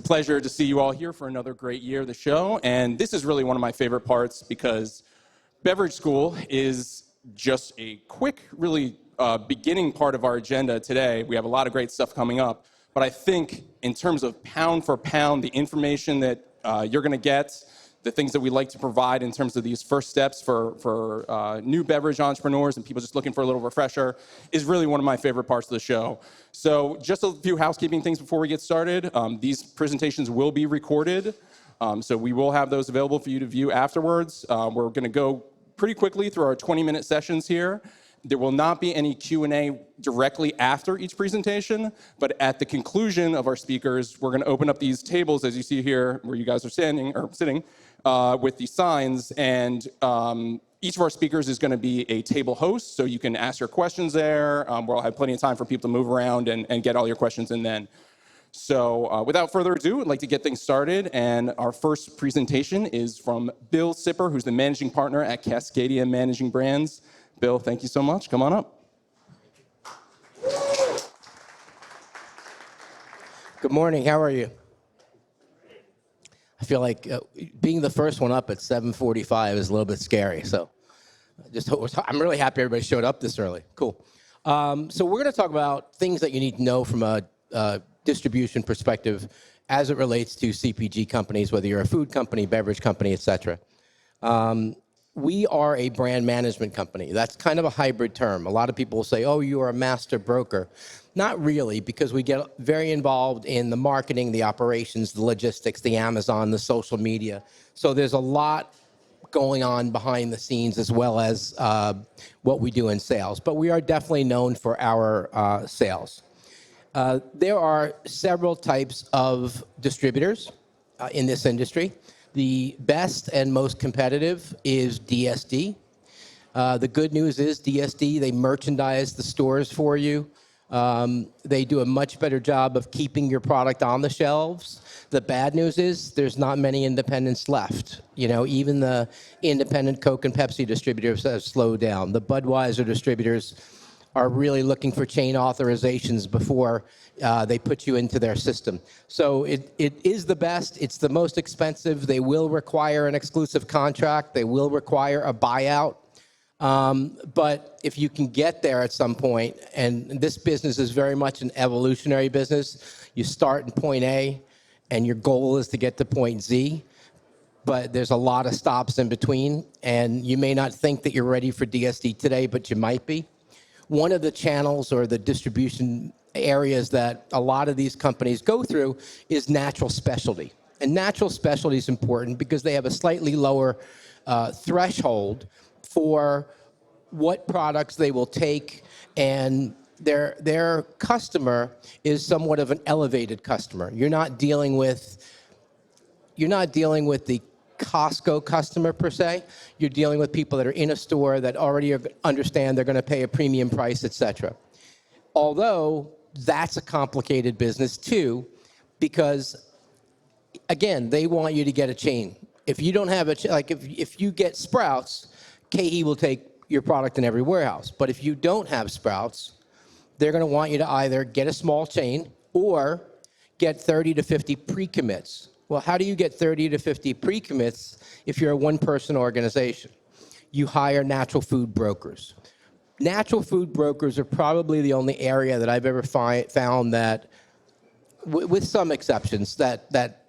pleasure to see you all here for another great year of the show. And this is really one of my favorite parts because Beverage School is just a quick, really beginning part of our agenda today. We have a lot of great stuff coming up. But I think in terms of pound for pound, the information that you're going to get, the things that we like to provide in terms of these first steps for new beverage entrepreneurs and people just looking for a little refresher is really one of my favorite parts of the show. So just a few housekeeping things before we get started. These presentations will be recorded, so we will have those available for you to view afterwards. We're going to go pretty quickly through our 20-minute sessions here. There will not be any Q&A directly after each presentation, but at the conclusion of our speakers, we're going to open up these tables, as you see here, where you guys are standing or sitting, with these signs, and each of our speakers is going to be a table host, so you can ask your questions there. We'll have plenty of time for people to move around and get all your questions in then. So without further ado, I'd like to get things started, and our first presentation is from Bill Sipper, who's the managing partner at Cascadia Managing Brands. Bill, thank you so much. Come on up. Good morning. How are you? I feel like being the first one up at 7:45 is a little bit scary. So I'm really happy everybody showed up this early. Cool. So we're going to talk about things that you need to know from a distribution perspective as it relates to CPG companies, whether you're a food company, beverage company, et cetera. We are a brand management company. That's kind of a hybrid term. A lot of people will say, oh, you are a master broker. Not really, because we get very involved in the marketing, the operations, the logistics, the Amazon, the social media. So there's a lot going on behind the scenes as well as what we do in sales. But we are definitely known for our sales. There are several types of distributors in this industry. The best and most competitive is DSD. The good news is DSD, they merchandise the stores for you. They do a much better job of keeping your product on the shelves. The bad news is there's not many independents left. You know, even the independent Coke and Pepsi distributors have slowed down. The Budweiser distributors are really looking for chain authorizations before they put you into their system. So it is the best. It's the most expensive. They will require an exclusive contract. They will require a buyout. But if you can get there at some point, and this business is very much an evolutionary business, you start in point A, and your goal is to get to point Z. But there's a lot of stops in between, and you may not think that you're ready for DSD today, but you might be. One of the channels or the distribution areas that a lot of these companies go through is natural specialty. And natural specialty is important because they have a slightly lower threshold for what products they will take, and their customer is somewhat of an elevated customer. You're not dealing with the Costco customer per se. You're dealing with people that are in a store that already understand they're going to pay a premium price, et cetera. Although that's a complicated business too, because again, they want you to get a chain. If you don't have if you get Sprouts, KE will take your product in every warehouse. But if you don't have Sprouts, they're going to want you to either get a small chain or get 30 to 50 pre-commits. Well, how do you get 30 to 50 pre-commits if you're a one-person organization? You hire natural food brokers. Natural food brokers are probably the only area that I've ever found that, with some exceptions, that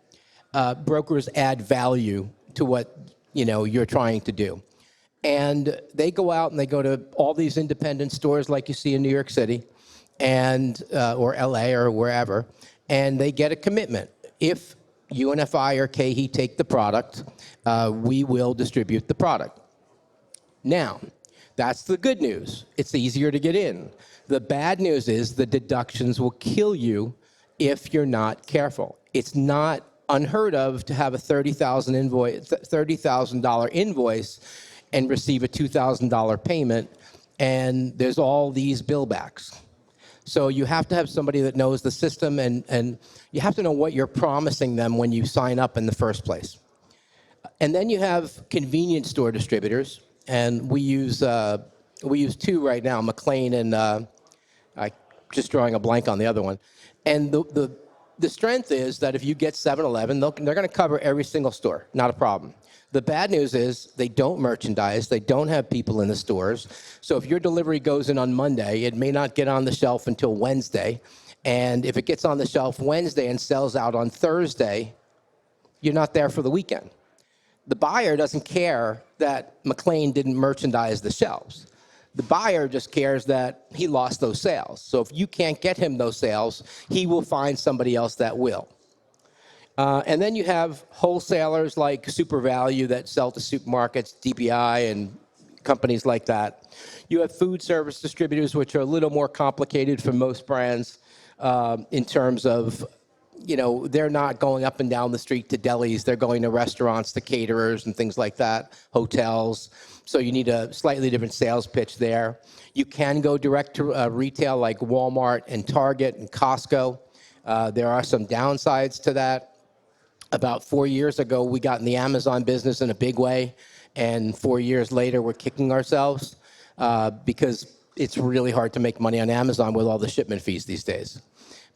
brokers add value to what you're trying to do. And they go out and they go to all these independent stores like you see in New York City and or LA or wherever, and they get a commitment. If UNFI or KE take the product, we will distribute the product. Now, that's the good news. It's easier to get in. The bad news is the deductions will kill you if you're not careful. It's not unheard of to have a $30,000 invoice and receive a $2,000 payment, and there's all these bill backs. So you have to have somebody that knows the system, and you have to know what you're promising them when you sign up in the first place. And then you have convenience store distributors, and we use two right now, McLean and I just drawing a blank on the other one. And the The strength is that if you get 7-Eleven, they're going to cover every single store, not a problem. The bad news is they don't merchandise, they don't have people in the stores. So if your delivery goes in on Monday, it may not get on the shelf until Wednesday. And if it gets on the shelf Wednesday and sells out on Thursday, you're not there for the weekend. The buyer doesn't care that McLean didn't merchandise the shelves. The buyer just cares that he lost those sales. So if you can't get him those sales, he will find somebody else that will. And then you have wholesalers like Super Value that sell to supermarkets, DPI, and companies like that. You have food service distributors, which are a little more complicated for most brands in terms of, they're not going up and down the street to delis. They're going to restaurants, to caterers, and things like that, hotels. So you need a slightly different sales pitch there. You can go direct to retail like Walmart and Target and Costco. There are some downsides to that. About 4 years ago, we got in the Amazon business in a big way, and 4 years later, we're kicking ourselves because it's really hard to make money on Amazon with all the shipment fees these days.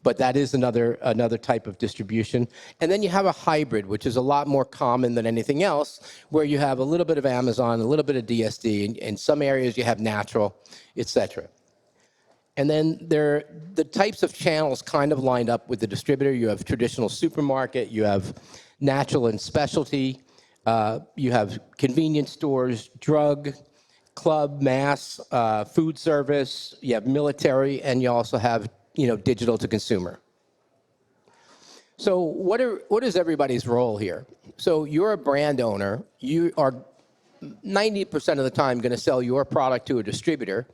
But that is another type of distribution. And then you have a hybrid, which is a lot more common than anything else, where you have a little bit of Amazon, a little bit of DSD, and in some areas you have natural, et cetera. And then the types of channels kind of lined up with the distributor. You have traditional supermarket, you have natural and specialty, you have convenience stores, drug, club, mass, food service, you have military, and you also have digital to consumer. So what is everybody's role here? So you're a brand owner. You are 90% of the time going to sell your product to a distributor,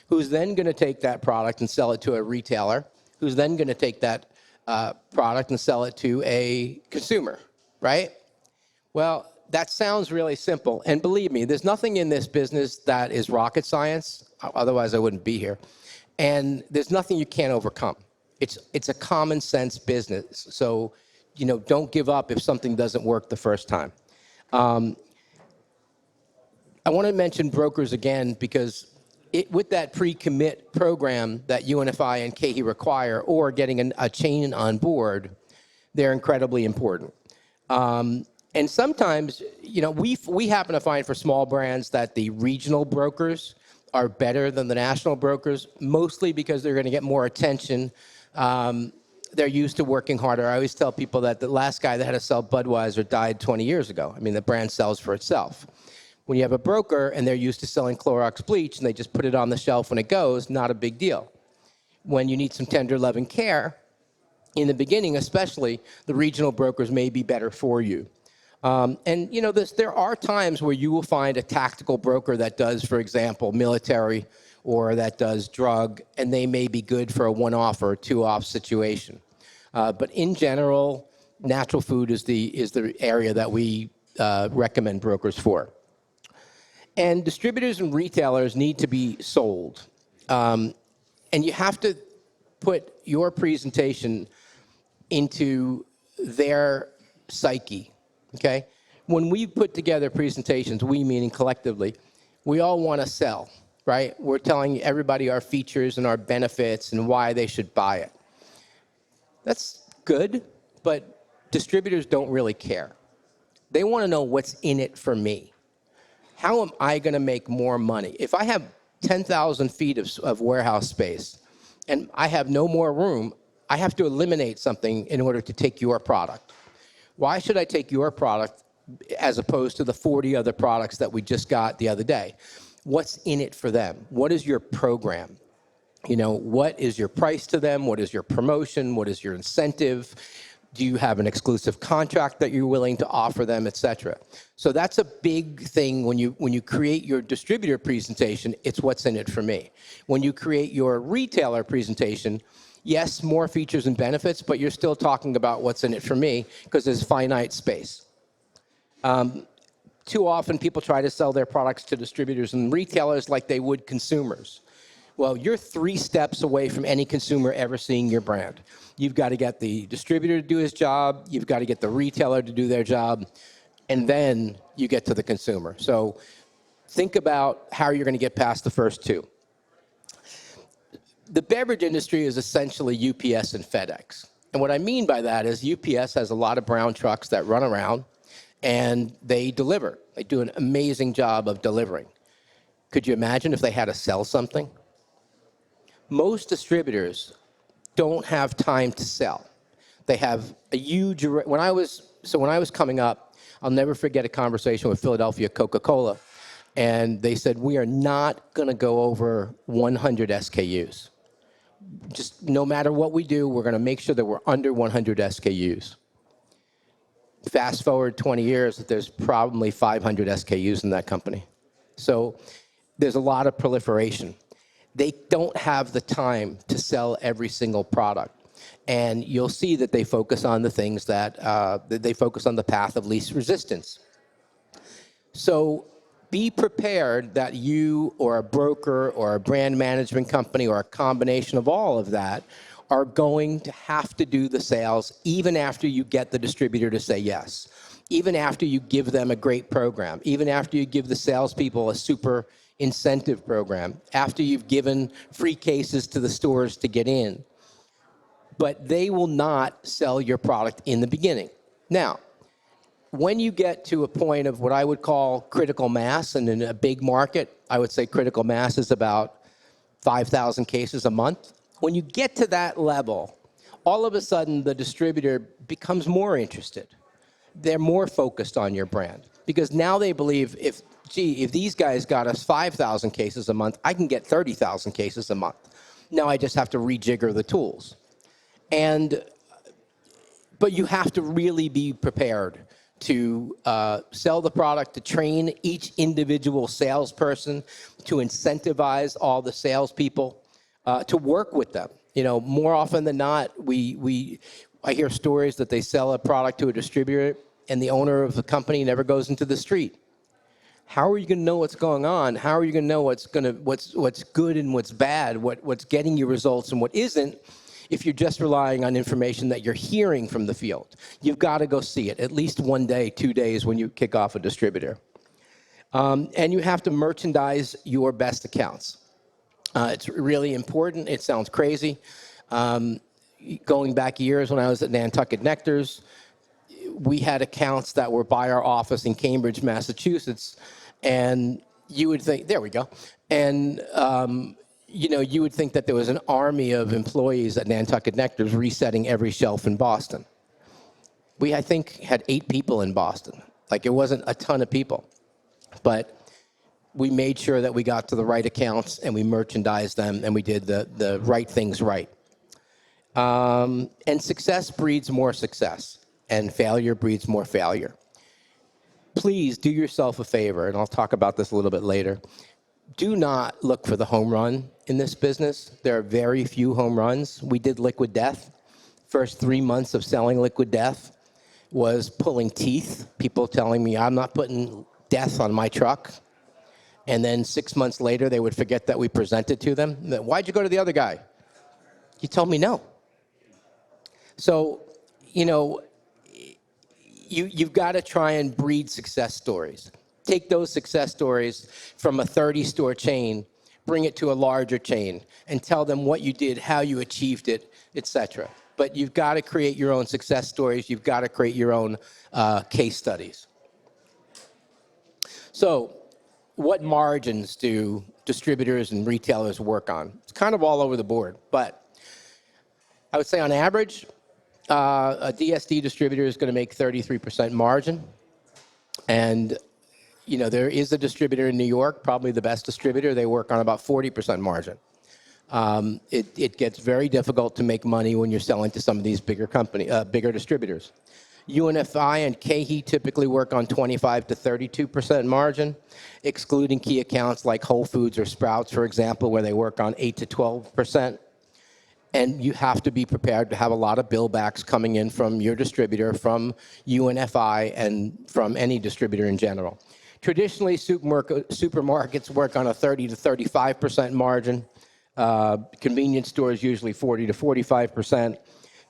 who's then going to take that product and sell it to a retailer, who's then going to take that product and sell it to a consumer, right? Well, that sounds really simple. And believe me, there's nothing in this business that is rocket science. Otherwise, I wouldn't be here. And there's nothing you can't overcome. It's a common sense business. So, don't give up if something doesn't work the first time. I want to mention brokers again because with that pre-commit program that UNFI and KEHI require, or getting a chain on board, they're incredibly important. And sometimes, we happen to find for small brands that the regional brokers are better than the national brokers, mostly because they're going to get more attention. They're used to working harder. I always tell people that the last guy that had to sell Budweiser died 20 years ago. I mean, the brand sells for itself. When you have a broker and they're used to selling Clorox bleach and they just put it on the shelf when it goes, not a big deal. When you need some tender love and care, in the beginning especially, the regional brokers may be better for you. There are times where you will find a tactical broker that does, for example, military or that does drug, and they may be good for a one-off or a two-off situation. But in general, natural food is the area that we recommend brokers for. And distributors and retailers need to be sold. And you have to put your presentation into their psyche, okay? When we put together presentations, we meaning collectively, we all want to sell, right? We're telling everybody our features and our benefits and why they should buy it. That's good, but distributors don't really care. They want to know what's in it for me. How am I going to make more money? If I have 10,000 feet of warehouse space and I have no more room, I have to eliminate something in order to take your product. Why should I take your product as opposed to the 40 other products that we just got the other day? What's in it for them? What is your program? What is your price to them? What is your promotion? What is your incentive? Do you have an exclusive contract that you're willing to offer them, et cetera? So that's a big thing when you create your distributor presentation, it's what's in it for me. When you create your retailer presentation, yes, more features and benefits, but you're still talking about what's in it for me because there's finite space. Too often people try to sell their products to distributors and retailers like they would consumers. Well, you're 3 steps away from any consumer ever seeing your brand. You've got to get the distributor to do his job, you've got to get the retailer to do their job, and then you get to the consumer. So think about how you're going to get past the first 2. The beverage industry is essentially UPS and FedEx. And what I mean by that is UPS has a lot of brown trucks that run around and they deliver. They do an amazing job of delivering. Could you imagine if they had to sell something? Most distributors don't have time to sell. They have a huge, when I was coming up, I'll never forget a conversation with Philadelphia Coca-Cola, and they said, we are not going to go over 100 SKUs. Just no matter what we do, we're going to make sure that we're under 100 SKUs. Fast forward 20 years, there's probably 500 SKUs in that company. So there's a lot of proliferation. They don't have the time to sell every single product. And you'll see that they focus on the things that they focus on the path of least resistance. So be prepared that you or a broker or a brand management company or a combination of all of that are going to have to do the sales even after you get the distributor to say yes, even after you give them a great program, even after you give the salespeople a super incentive program, after you've given free cases to the stores to get in. But they will not sell your product in the beginning. Now, when you get to a point of what I would call critical mass, and in a big market, I would say critical mass is about 5,000 cases a month. When you get to that level, all of a sudden the distributor becomes more interested. They're more focused on your brand because now they believe if these guys got us 5,000 cases a month, I can get 30,000 cases a month. Now I just have to rejigger the tools. But you have to really be prepared to sell the product, to train each individual salesperson, to incentivize all the salespeople, to work with them. You know, more often than not, I hear stories that they sell a product to a distributor and the owner of the company never goes into the street. How are you going to know what's going on? How are you going to know what's good and what's bad, what's getting you results and what isn't, if you're just relying on information that you're hearing from the field? You've got to go see it at least 1 day, 2 days when you kick off a distributor. And you have to merchandise your best accounts. It's really important. It sounds crazy. Going back years when I was at Nantucket Nectars, we had accounts that were by our office in Cambridge, Massachusetts, and you would think, there we go, and you would think that there was an army of employees at Nantucket Nectars resetting every shelf in Boston. We, I think, had 8 people in Boston. Like, it wasn't a ton of people, but we made sure that we got to the right accounts and we merchandised them and we did the right things right. And success breeds more success, and failure breeds more failure. Please do yourself a favor, and I'll talk about this a little bit later. Do not look for the home run in this business. There are very few home runs. We did Liquid Death. First 3 months of selling Liquid Death was pulling teeth. People telling me, I'm not putting death on my truck. And then 6 months later, they would forget that we presented to them. Why'd you go to the other guy? He told me no. So, you've got to try and breed success stories. Take those success stories from a 30-store chain, bring it to a larger chain, and tell them what you did, how you achieved it, etc. But you've got to create your own success stories. You've got to create your own case studies. So what margins do distributors and retailers work on? It's kind of all over the board, but I would say on average, a DSD distributor is going to make 33% margin. And, there is a distributor in New York, probably the best distributor. They work on about 40% margin. It gets very difficult to make money when you're selling to some of these bigger distributors. UNFI and KeHE typically work on 25 to 32% margin, excluding key accounts like Whole Foods or Sprouts, for example, where they work on 8 to 12%. And you have to be prepared to have a lot of billbacks coming in from your distributor, from UNFI, and from any distributor in general. Traditionally, supermarkets work on a 30 to 35% margin. Convenience stores usually 40 to 45%.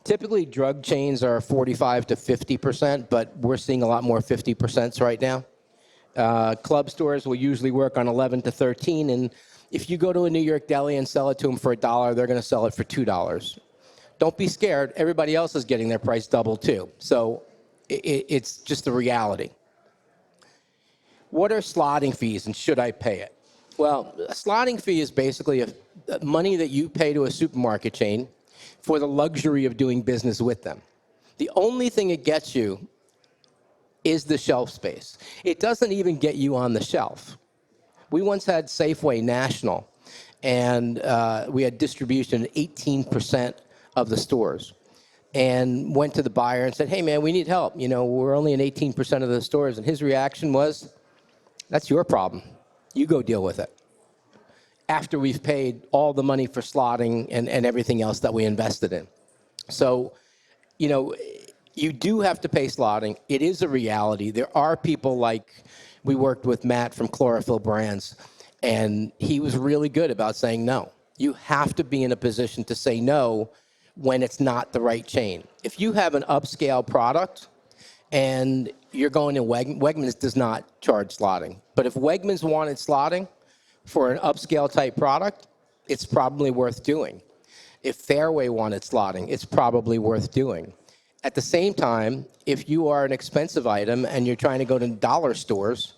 Typically, drug chains are 45 to 50%, but we're seeing a lot more 50% right now. Club stores will usually work on 11 to 13, and if you go to a New York deli and sell it to them for $1, they're going to sell it for $2. Don't be scared. Everybody else is getting their price doubled too. So it's just the reality. What are slotting fees and should I pay it? Well, a slotting fee is basically money that you pay to a supermarket chain for the luxury of doing business with them. The only thing it gets you is the shelf space. It doesn't even get you on the shelf. We once had Safeway National, and we had distribution in 18% of the stores, and went to the buyer and said, hey, man, we need help. You know, we're only in 18% of the stores. And his reaction was, that's your problem. You go deal with it. After we've paid all the money for slotting and everything else that we invested in. So, you know, you do have to pay slotting. It is a reality. There are people like, we worked with Matt from Chlorophyll Brands, and he was really good about saying no. You have to be in a position to say no when it's not the right chain. If you have an upscale product and you're going to Wegmans does not charge slotting. But if Wegmans wanted slotting for an upscale type product, it's probably worth doing. If Fairway wanted slotting, it's probably worth doing. At the same time, if you are an expensive item and you're trying to go to dollar stores,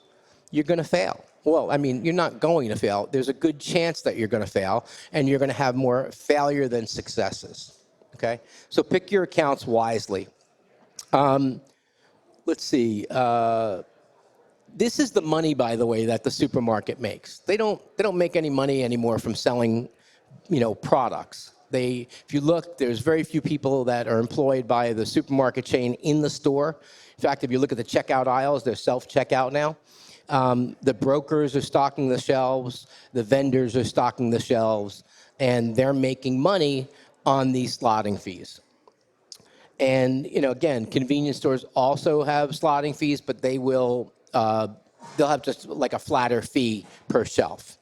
you're going to fail. Well, I mean, you're not going to fail. There's a good chance that you're going to fail, and you're going to have more failure than successes. Okay? So pick your accounts wisely. Let's see. This is the money, by the way, that the supermarket makes. They don't make any money anymore from selling, you know, products. If you look, there's very few people that are employed by the supermarket chain in the store. In fact, if you look at the checkout aisles, they're self-checkout now. The brokers are stocking the shelves, the vendors are stocking the shelves, and they're making money on these slotting fees. And, you know, again, convenience stores also have slotting fees, but they'll have just like a flatter fee per shelf.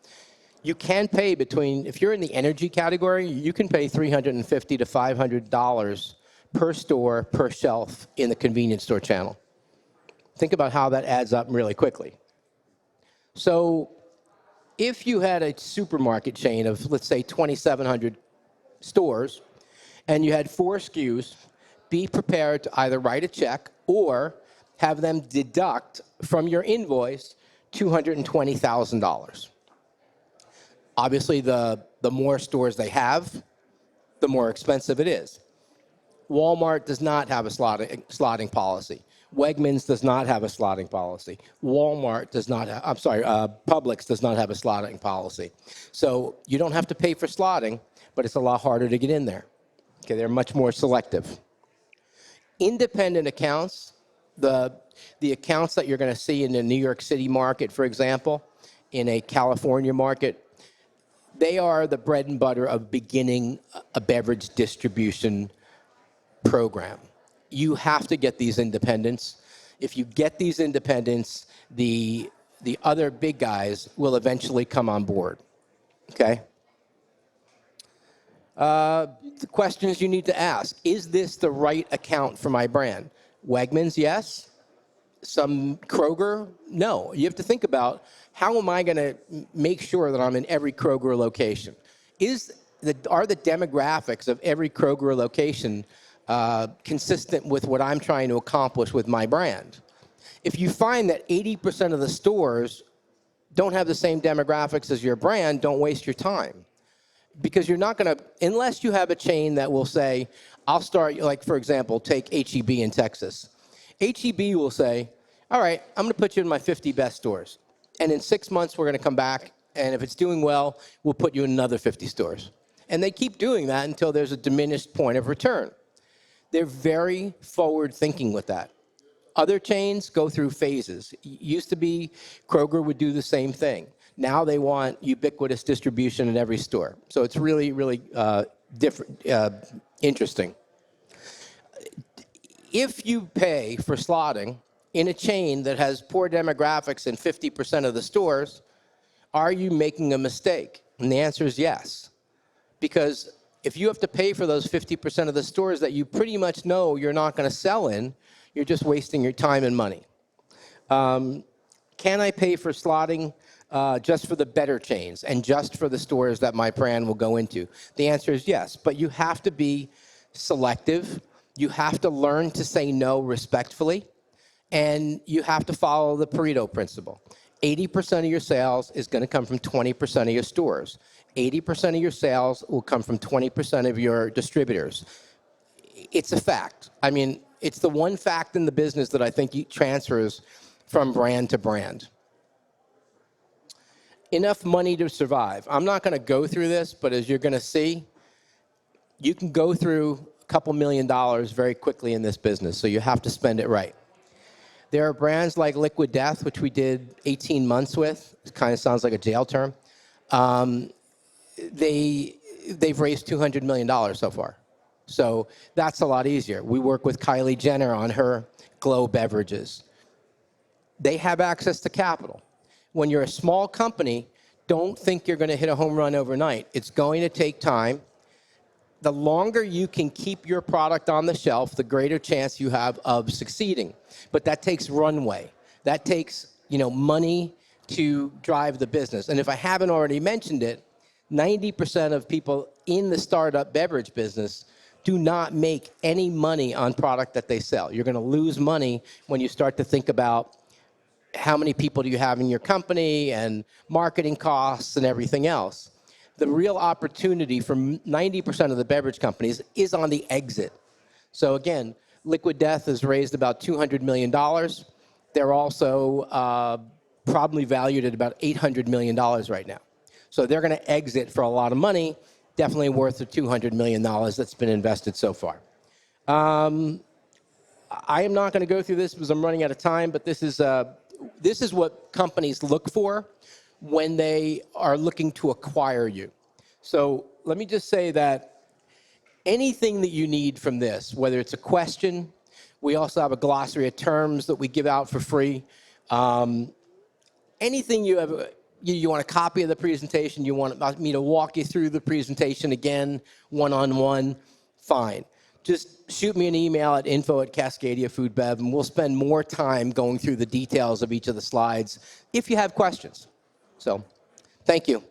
You can pay if you're in the energy category, you can pay $350 to $500 per store, per shelf in the convenience store channel. Think about how that adds up really quickly. So if you had a supermarket chain of, let's say, 2,700 stores, and you had 4 SKUs, be prepared to either write a check or have them deduct from your invoice $220,000. Obviously, the more stores they have, the more expensive it is. Walmart does not have a slotting policy. Wegmans does not have a slotting policy. Walmart does not have, Publix does not have a slotting policy. So you don't have to pay for slotting, but it's a lot harder to get in there. Okay, they're much more selective. Independent accounts, the accounts that you're going to see in the New York City market, for example, in a California market, they are the bread and butter of beginning a beverage distribution program. You have to get these independents. If you get these independents, the other big guys will eventually come on board. Okay? The questions you need to ask. Is this the right account for my brand? Wegmans, yes. Some Kroger, no. You have to think about, how am I going to make sure that I'm in every Kroger location? Are the demographics of every Kroger location consistent with what I'm trying to accomplish with my brand? If you find that 80% of the stores don't have the same demographics as your brand, don't waste your time. Because you're not going to, unless you have a chain that will say, I'll start, like, for example, take HEB in Texas. HEB will say, all right, I'm going to put you in my 50 best stores. And in 6 months, we're going to come back. And if it's doing well, we'll put you in another 50 stores. And they keep doing that until there's a diminished point of return. They're very forward thinking with that. Other chains go through phases. Used to be Kroger would do the same thing. Now they want ubiquitous distribution in every store. So it's really, really interesting. If you pay for slotting in a chain that has poor demographics in 50% of the stores, are you making a mistake? And the answer is yes. Because if you have to pay for those 50% of the stores that you pretty much know you're not going to sell in, you're just wasting your time and money. Can I pay for slotting just for the better chains and just for the stores that my brand will go into? The answer is yes, but you have to be selective. You have to learn to say no respectfully. And you have to follow the Pareto principle. 80% of your sales is going to come from 20% of your stores. 80% of your sales will come from 20% of your distributors. It's a fact. I mean, it's the one fact in the business that I think transfers from brand to brand. Enough money to survive. I'm not going to go through this, but as you're going to see, you can go through a couple $1 million very quickly in this business, so you have to spend it right. There are brands like Liquid Death, which we did 18 months with. It kind of sounds like a jail term. They've raised $200 million so far. So that's a lot easier. We work with Kylie Jenner on her Glow beverages. They have access to capital. When you're a small company, don't think you're going to hit a home run overnight. It's going to take time. The longer you can keep your product on the shelf, the greater chance you have of succeeding. But that takes runway. That takes, money to drive the business. And if I haven't already mentioned it, 90% of people in the startup beverage business do not make any money on product that they sell. You're going to lose money when you start to think about how many people do you have in your company and marketing costs and everything else. The real opportunity for 90% of the beverage companies is on the exit. So again, Liquid Death has raised about $200 million. They're also probably valued at about $800 million right now. So they're going to exit for a lot of money, definitely worth the $200 million that's been invested so far. I am not going to go through this because I'm running out of time, but this is what companies look for when they are looking to acquire you. So let me just say that anything that you need from this, whether it's a question, we also have a glossary of terms that we give out for free. Anything you have, you want a copy of the presentation, you want me to walk you through the presentation again, one-on-one, fine. Just shoot me an email at info@CascadiaFoodBev, and we'll spend more time going through the details of each of the slides if you have questions. So, thank you.